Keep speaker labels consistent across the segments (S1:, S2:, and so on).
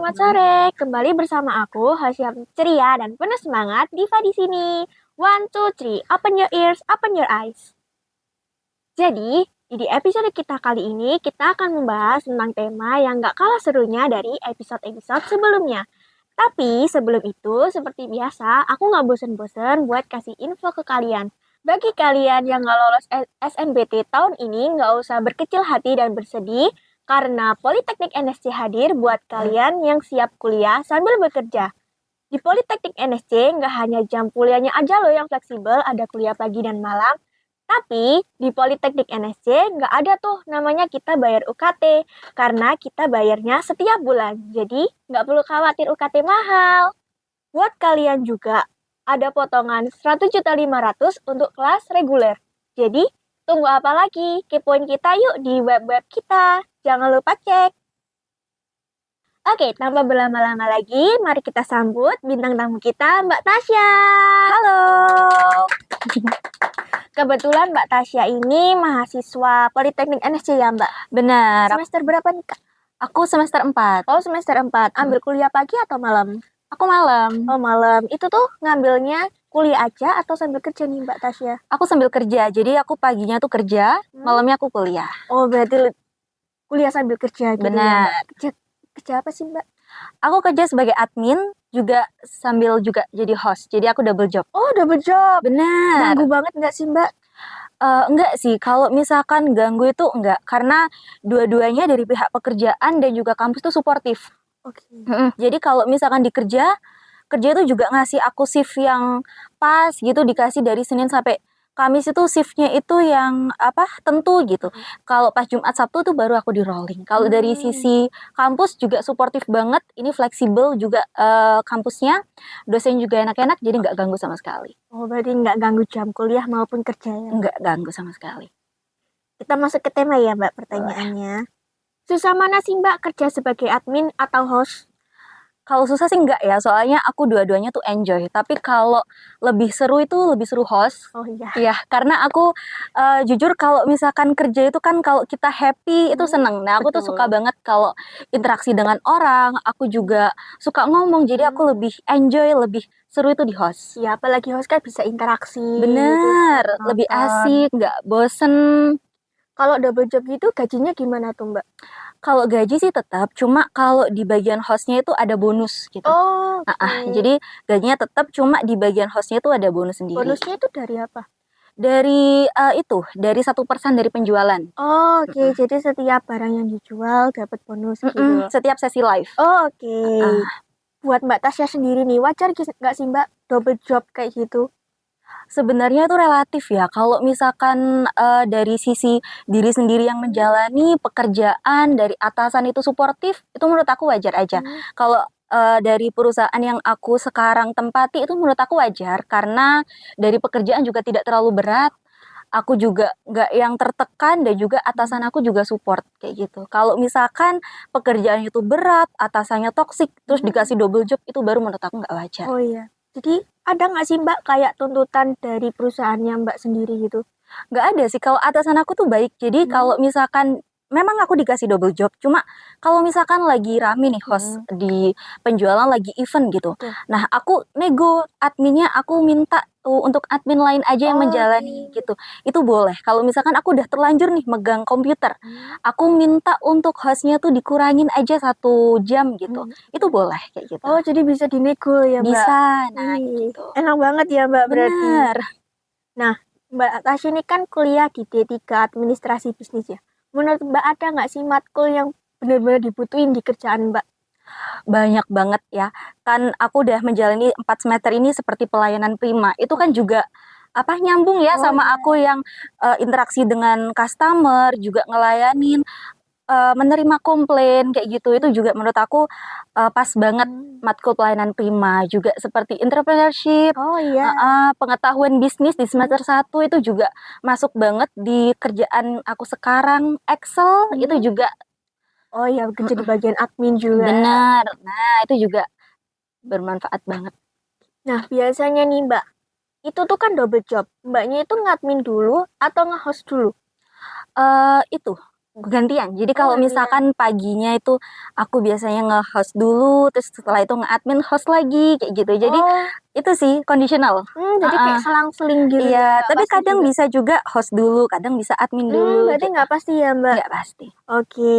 S1: selamat sore. Kembali bersama aku, Hasyam ceria dan penuh semangat, Diva di sini. One, two, three. Open your ears, open your eyes. Jadi, di episode kita kali ini, kita akan membahas tentang tema yang gak kalah serunya dari episode-episode sebelumnya. Tapi sebelum itu, seperti biasa, aku gak bosen-bosen buat kasih info ke kalian. Bagi kalian yang gak lolos SNBT tahun ini, gak usah berkecil hati dan bersedih, karena Politeknik NSC hadir buat kalian yang siap kuliah sambil bekerja. Di Politeknik NSC nggak hanya jam kuliahnya aja loh yang fleksibel, ada kuliah pagi dan malam. Tapi di Politeknik NSC nggak ada tuh namanya kita bayar UKT, karena kita bayarnya setiap bulan. Jadi nggak perlu khawatir UKT mahal. Buat kalian juga ada potongan 100.500.000 untuk kelas reguler. Jadi tunggu apa lagi? Kepoin kita yuk di web-web kita. Jangan lupa cek. Oke, tanpa berlama-lama lagi, mari kita sambut bintang tamu kita, Mbak Tasya.
S2: Halo.
S1: Kebetulan Mbak Tasya ini mahasiswa Politeknik NSC ya, Mbak?
S2: Benar.
S1: Semester berapa nih, Kak?
S2: Aku semester 4.
S1: Oh, semester 4. Ambil kuliah pagi atau malam?
S2: Aku malam.
S1: Oh, malam. Itu tuh ngambilnya kuliah aja atau sambil kerja nih, Mbak Tasya?
S2: Aku sambil kerja. Jadi aku paginya tuh kerja, malamnya aku kuliah.
S1: Oh, berarti kuliah sambil kerja gitu.
S2: Benar.
S1: Ya, kerja apa sih, Mbak?
S2: Aku kerja sebagai admin, juga sambil juga jadi host. Jadi aku double job.
S1: Oh, double job.
S2: Benar.
S1: Ganggu banget nggak sih, Mbak?
S2: Enggak sih, kalau misalkan ganggu itu enggak. Karena dua-duanya dari pihak pekerjaan dan juga kampus tuh suportif.
S1: Oke.
S2: Jadi kalau misalkan kerja itu juga ngasih aku shift yang pas gitu, dikasih dari Senin sampai Kamis itu shiftnya itu yang tentu gitu. Kalau pas Jumat Sabtu tuh baru aku di rolling. Kalau dari sisi kampus juga suportif banget, ini fleksibel juga kampusnya, dosen juga enak-enak, jadi nggak ganggu sama sekali.
S1: Oh, berarti nggak ganggu jam kuliah maupun kerja ya?
S2: Nggak ganggu sama sekali.
S1: Kita masuk ke tema ya, Mbak, pertanyaannya. Susah mana sih, Mbak, kerja sebagai admin atau host?
S2: Kalau susah sih enggak ya, soalnya aku dua-duanya tuh enjoy. Tapi kalau lebih seru host.
S1: Oh iya.
S2: Iya, karena aku jujur kalau misalkan kerja itu kan kalau kita happy itu seneng. Nah, aku tuh suka banget kalau interaksi dengan orang. Aku juga suka ngomong, jadi aku lebih enjoy, lebih seru itu di host.
S1: Ya, apalagi host kan bisa interaksi.
S2: Bener, gitu, lebih asik, nggak bosen.
S1: Kalau double job gitu gajinya gimana tuh, Mbak?
S2: Kalau gaji sih tetap, cuma kalau di bagian hostnya itu ada bonus gitu.
S1: Oh, okay.
S2: Jadi gajinya tetap, cuma di bagian hostnya itu ada bonus sendiri.
S1: Bonusnya itu dari apa?
S2: Dari dari 1% dari penjualan.
S1: Oh, oke. Jadi setiap barang yang dijual dapat bonus gitu.
S2: Setiap sesi live.
S1: Oh, oke. Buat Mbak Tasya sendiri nih, wajar nggak sih, Mbak, double job kayak gitu?
S2: Sebenarnya itu relatif ya. Kalau misalkan dari sisi diri sendiri yang menjalani pekerjaan, dari atasan itu suportif, itu menurut aku wajar aja. Kalau dari perusahaan yang aku sekarang tempati itu menurut aku wajar, karena dari pekerjaan juga tidak terlalu berat. Aku juga nggak yang tertekan, dan juga atasan aku juga support kayak gitu. Kalau misalkan pekerjaan itu berat, atasannya toksik, terus dikasih double job, itu baru menurut aku nggak wajar.
S1: Oh iya. Jadi ada nggak sih, Mbak, kayak tuntutan dari perusahaannya Mbak sendiri gitu?
S2: Nggak ada sih, kalau atasan aku tuh baik. Jadi kalau misalkan memang aku dikasih double job, cuma kalau misalkan lagi rame nih host di penjualan, lagi event gitu. Nah, aku nego adminnya, aku minta tuh untuk admin lain aja yang menjalani gitu. Itu boleh. Kalau misalkan aku udah terlanjur nih megang komputer, aku minta untuk hostnya tuh dikurangin aja 1 jam gitu. Itu boleh kayak gitu.
S1: Oh, jadi bisa dinego ya, Mbak?
S2: Bisa. Nah, gitu.
S1: Enak banget ya, Mbak, berarti.
S2: Bener.
S1: Nah, Mbak Tasya ini kan kuliah di D3 Administrasi Bisnis ya. Menurut Mbak ada nggak sih matkul yang benar-benar dibutuhin di kerjaan Mbak?
S2: Banyak banget ya. Kan aku udah menjalani 4 semester ini seperti pelayanan prima. Itu kan juga nyambung ya sama aku yang interaksi dengan customer, juga ngelayanin, menerima komplain kayak gitu. Itu juga menurut aku pas banget matkul pelayanan prima. Juga seperti entrepreneurship, pengetahuan bisnis di semester 1 itu juga masuk banget di kerjaan aku sekarang. Excel itu juga.
S1: Oh iya, kerja di bagian admin juga.
S2: Benar. Nah, itu juga bermanfaat banget.
S1: Nah, biasanya nih, Mbak, itu tuh kan double job. Mbaknya itu ngadmin dulu atau nge-host dulu?
S2: Itu gantian. Jadi kalau
S1: gantian.
S2: misalkan paginya itu aku biasanya nge-host dulu, terus setelah itu nge-admin host lagi kayak gitu. Jadi itu sih conditional.
S1: Jadi kayak selang-seling gitu
S2: Iya,
S1: ya,
S2: tapi
S1: pasti
S2: kadang
S1: juga.
S2: bisa juga host dulu, kadang bisa admin dulu
S1: Berarti
S2: gitu.
S1: nggak pasti ya Mbak?
S2: Nggak pasti.
S1: Oke.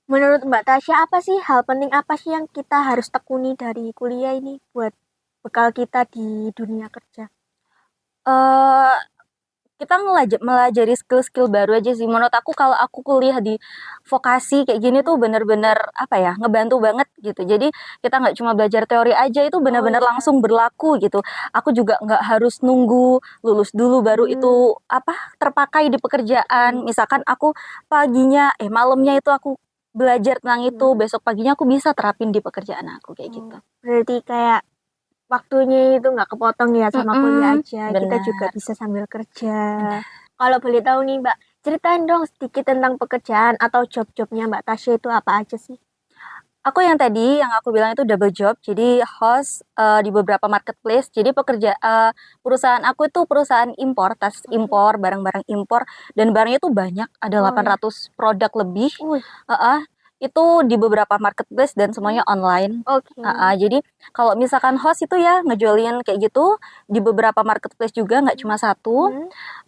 S1: Menurut Mbak Tasya apa sih hal penting apa sih yang kita harus tekuni dari kuliah ini buat bekal kita di dunia kerja?
S2: eh kita melajari skill-skill baru aja sih. Menurut aku kalau aku kuliah di vokasi kayak gini tuh bener-bener apa ya, ngebantu banget gitu. Jadi kita nggak cuma belajar teori aja, itu bener-bener
S1: iya.
S2: langsung berlaku gitu. Aku juga nggak harus nunggu lulus dulu baru itu apa terpakai di pekerjaan. Misalkan aku paginya, malamnya itu aku belajar tentang itu, besok paginya aku bisa terapin di pekerjaan aku kayak gitu.
S1: Berarti kayak waktunya itu nggak kepotong ya sama kuliah aja. Kita
S2: Benar.
S1: juga bisa sambil kerja. Kalau boleh tahu nih Mbak, ceritain dong sedikit tentang pekerjaan atau job-jobnya Mbak Tasya itu apa aja sih?
S2: Aku yang tadi yang aku bilang itu double job, jadi host di beberapa marketplace. Jadi perusahaan aku itu perusahaan impor, tas impor, barang-barang impor, dan barangnya itu banyak, ada 800 produk lebih. Itu di beberapa marketplace dan semuanya online. Jadi kalau misalkan host itu ya ngejualin kayak gitu di beberapa marketplace juga, nggak cuma satu,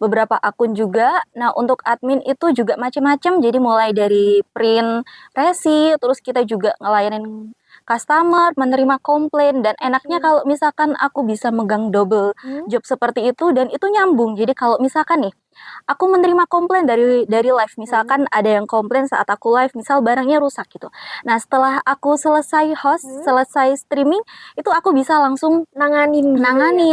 S2: beberapa akun juga. Nah untuk admin itu juga macam-macam, jadi mulai dari print resi, terus kita juga ngelayanin customer, menerima komplain, dan enaknya kalau misalkan aku bisa megang double job seperti itu dan itu nyambung. Jadi kalau misalkan nih aku menerima komplain dari live, misalkan ada yang komplain saat aku live, misal barangnya rusak gitu. Nah setelah aku selesai host, selesai streaming, itu aku bisa langsung nanganin,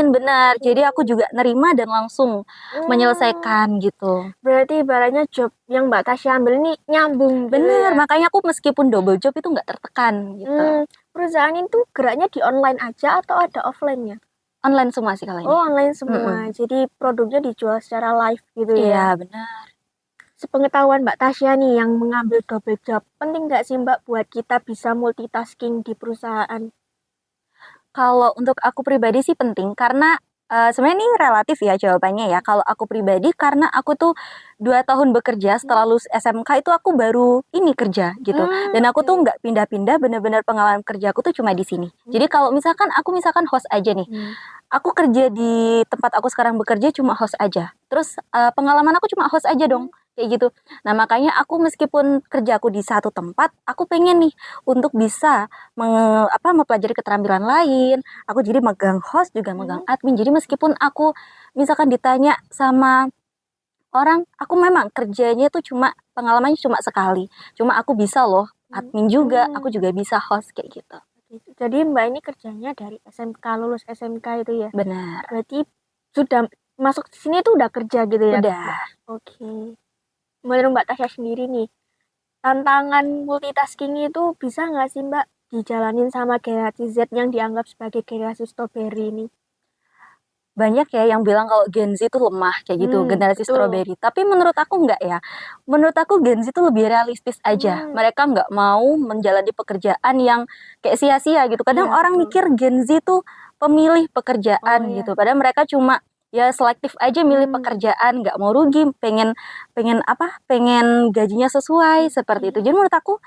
S2: benar. Jadi aku juga nerima dan langsung menyelesaikan gitu.
S1: Berarti ibaratnya job yang Mbak Tasya ambil ini nyambung.
S2: Bener, makanya aku meskipun double job itu nggak tertekan gitu.
S1: Perusahaan itu geraknya di online aja atau ada offline-nya?
S2: Online semua sih kalau ini.
S1: Online semua. Jadi produknya dijual secara live gitu ya?
S2: Iya, benar.
S1: Sepengetahuan Mbak Tasya nih yang mengambil double job, penting nggak sih Mbak buat kita bisa multitasking di perusahaan?
S2: Kalau untuk aku pribadi sih penting, karena sebenarnya ini relatif ya jawabannya ya. Kalau aku pribadi, karena aku tuh 2 tahun bekerja setelah lulus SMK itu aku baru ini kerja gitu. Dan aku tuh nggak pindah-pindah, bener-bener pengalaman kerja aku tuh cuma di sini. Jadi kalau misalkan aku host aja nih, aku kerja di tempat aku sekarang bekerja cuma host aja. Terus pengalaman aku cuma host aja dong, kayak gitu. Nah makanya aku meskipun kerjaku di satu tempat, aku pengen nih untuk bisa mempelajari keterampilan lain. Aku jadi megang host juga megang admin. Jadi meskipun aku misalkan ditanya sama orang, aku memang kerjanya tuh cuma pengalamannya cuma sekali. Cuma aku bisa loh admin juga, aku juga bisa host kayak gitu.
S1: Jadi Mbak ini kerjanya dari SMK, lulus SMK itu ya?
S2: Benar.
S1: Berarti sudah masuk sini tuh udah kerja gitu ya?
S2: Udah.
S1: Oke. Menurut Mbak Tasya sendiri nih, tantangan multitasking itu bisa nggak sih Mbak dijalanin sama generasi Z yang dianggap sebagai generasi strawberry ini?
S2: Banyak ya yang bilang kalau Gen Z itu lemah kayak gitu, generasi strawberry. Tapi menurut aku enggak ya. Menurut aku Gen Z itu lebih realistis aja. Mereka nggak mau menjalani pekerjaan yang kayak sia-sia gitu. Kadang orang mikir Gen Z itu pemilih pekerjaan gitu. Padahal mereka cuma ya selektif aja milih pekerjaan, nggak mau rugi, pengen gajinya sesuai seperti itu. Jadi menurut aku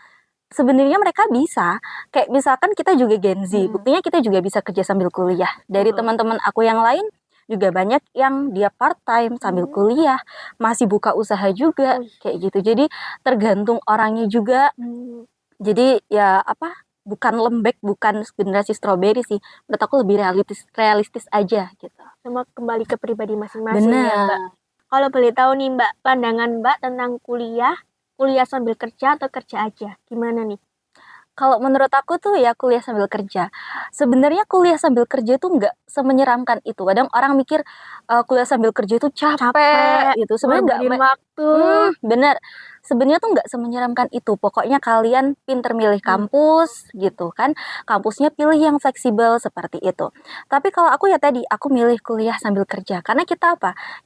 S2: sebenarnya mereka bisa, kayak misalkan kita juga Gen Z, buktinya kita juga bisa kerja sambil kuliah. Dari teman-teman aku yang lain juga banyak yang dia part time sambil kuliah, masih buka usaha juga kayak gitu. Jadi tergantung orangnya juga. Jadi ya bukan lembek, bukan generasi strawberry sih. Menurut aku lebih realistis aja gitu.
S1: Sama kembali ke pribadi masing-masing ya Mbak. Kalau boleh tahu nih Mbak, pandangan Mbak tentang kuliah sambil kerja atau kerja aja? Gimana nih?
S2: Kalau menurut aku tuh ya kuliah sambil kerja. Sebenarnya kuliah sambil kerja tuh nggak semenyeramkan itu. Kadang orang mikir kuliah sambil kerja itu capek gitu. Sebenarnya nggak
S1: waktu.
S2: Bener. Sebenarnya tuh nggak semenyeramkan itu. Pokoknya kalian pinter milih kampus gitu kan. Kampusnya pilih yang fleksibel seperti itu. Tapi kalau aku ya tadi, aku milih kuliah sambil kerja. Karena kita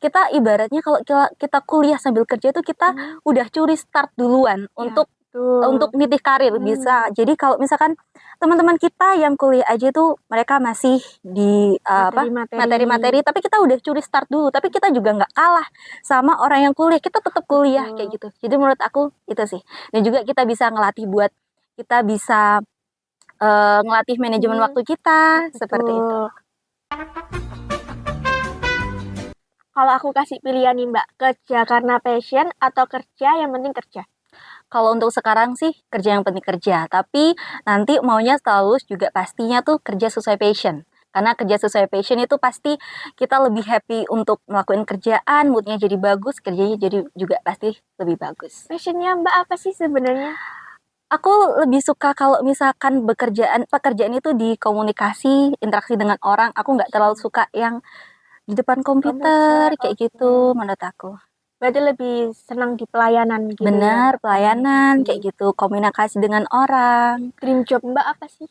S2: Kita ibaratnya kalau kita kuliah sambil kerja itu kita udah curi start duluan untuk
S1: Betul.
S2: untuk nitih karir bisa. Jadi kalau misalkan teman-teman kita yang kuliah aja tuh mereka masih di materi-materi, tapi kita udah curi start dulu. Tapi kita juga nggak kalah sama orang yang kuliah. Kita tetap kuliah
S1: Betul.
S2: kayak gitu. Jadi menurut aku itu sih. Dan juga kita bisa ngelatih buat kita bisa ngelatih manajemen waktu kita seperti itu.
S1: Kalau aku kasih pilihan nih Mbak, kerja karena passion atau kerja yang penting kerja?
S2: Kalau untuk sekarang sih kerja yang penting kerja, tapi nanti maunya setelah lulus juga pastinya tuh kerja sesuai passion. Karena kerja sesuai passion itu pasti kita lebih happy untuk melakukan kerjaan, moodnya jadi bagus, kerjanya jadi juga pasti lebih bagus.
S1: Passionnya Mbak apa sih sebenarnya?
S2: Aku lebih suka kalau misalkan pekerjaan itu di komunikasi, interaksi dengan orang. Aku nggak terlalu suka yang di depan komputer kayak gitu menurut aku.
S1: Berarti lebih senang di pelayanan gitu.
S2: Benar, pelayanan kayak gitu, komunikasi dengan orang.
S1: Dream job Mbak apa sih?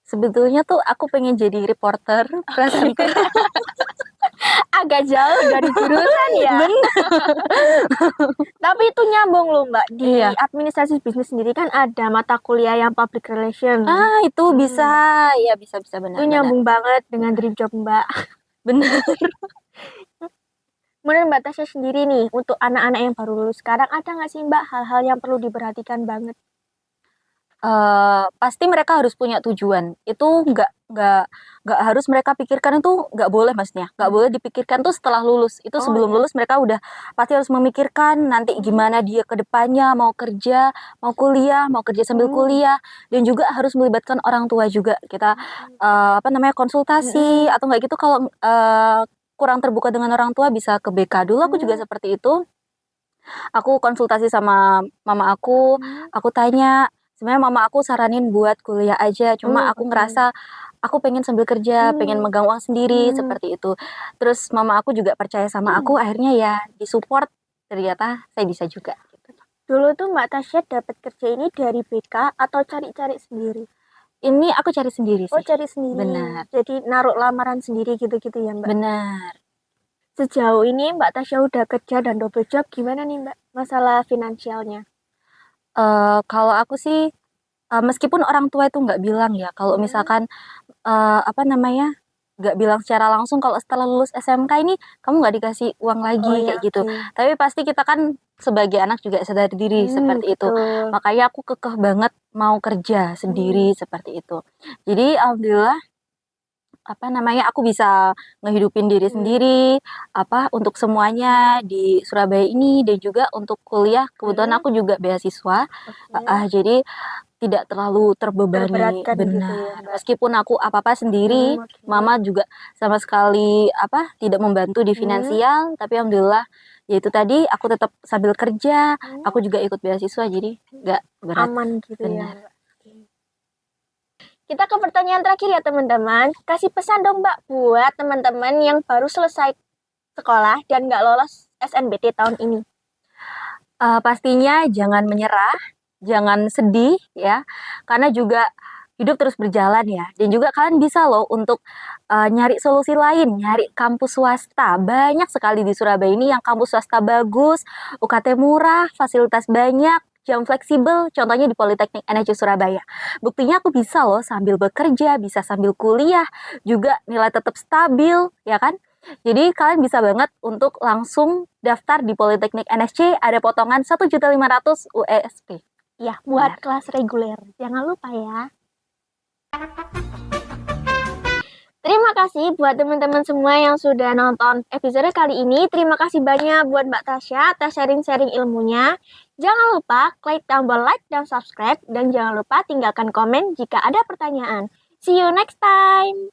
S2: Sebetulnya tuh aku pengen jadi reporter, presenter.
S1: Agak jauh dari jurusan ya. Tapi itu nyambung loh Mbak. Di administrasi bisnis sendiri kan ada mata kuliah yang public relation.
S2: Itu bisa. Ya bisa benar.
S1: Itu nyambung banget dengan dream job Mbak.
S2: Bener.
S1: Menurut Mbak Tasya sendiri nih, untuk anak-anak yang baru lulus sekarang ada nggak sih Mbak hal-hal yang perlu diperhatikan banget?
S2: Pasti mereka harus punya tujuan. Itu nggak harus mereka pikirkan, itu nggak boleh maksudnya. Nggak boleh dipikirkan tuh setelah lulus. Itu sebelum lulus mereka udah pasti harus memikirkan nanti gimana dia ke depannya, mau kerja, mau kuliah, mau kerja sambil kuliah, dan juga harus melibatkan orang tua juga. Kita konsultasi atau nggak gitu kalau kurang terbuka dengan orang tua bisa ke BK dulu. Aku juga seperti itu. Aku konsultasi sama mama aku tanya, sebenarnya mama aku saranin buat kuliah aja, cuma aku ngerasa aku pengen sambil kerja, pengen megang uang sendiri, seperti itu. Terus mama aku juga percaya sama aku, akhirnya ya disupport, ternyata saya bisa juga.
S1: Dulu tuh Mbak Tasya dapat kerja ini dari BK atau cari-cari sendiri?
S2: Ini aku cari sendiri sih.
S1: Oh, cari sendiri.
S2: Benar.
S1: Jadi naruh lamaran sendiri gitu-gitu ya Mbak?
S2: Benar.
S1: Sejauh ini Mbak Tasya udah kerja dan double job, gimana nih Mbak masalah finansialnya?
S2: Kalau aku sih, meskipun orang tua itu nggak bilang ya, kalau misalkan nggak bilang secara langsung kalau setelah lulus SMK ini kamu nggak dikasih uang lagi kayak gitu. Tapi pasti kita kan sebagai anak juga sadar diri seperti itu. Makanya aku kekeh banget mau kerja sendiri seperti itu. Jadi alhamdulillah aku bisa ngehidupin diri sendiri untuk semuanya di Surabaya ini, dan juga untuk kuliah kebetulan aku juga beasiswa. Jadi tidak terlalu terbebani. Benar.
S1: Gitu ya,
S2: meskipun aku apa-apa sendiri, mama juga sama sekali tidak membantu di finansial, tapi alhamdulillah ya itu tadi aku tetap sambil kerja, aku juga ikut beasiswa, jadi nggak berat.
S1: Aman gitu.
S2: Benar.
S1: Ya. Kita ke pertanyaan terakhir ya teman-teman. Kasih pesan dong Mbak buat teman-teman yang baru selesai sekolah dan nggak lolos SNBT tahun ini.
S2: Pastinya jangan menyerah, jangan sedih ya, karena juga hidup terus berjalan ya. Dan juga kalian bisa loh untuk nyari solusi lain, nyari kampus swasta. Banyak sekali di Surabaya ini yang kampus swasta bagus, UKT murah, fasilitas banyak, jam fleksibel, contohnya di Politeknik NHC Surabaya. Buktinya aku bisa loh sambil bekerja, bisa sambil kuliah, juga nilai tetap stabil, ya kan? Jadi kalian bisa banget untuk langsung daftar di Politeknik NSC, ada potongan 1.500.000 USP.
S1: Ya, buat kelas reguler. Jangan lupa ya. Terima kasih buat teman-teman semua yang sudah nonton episode kali ini. Terima kasih banyak buat Mbak Tasya atas sharing-sharing ilmunya. Jangan lupa klik tombol like dan subscribe. Dan jangan lupa tinggalkan komen jika ada pertanyaan. See you next time.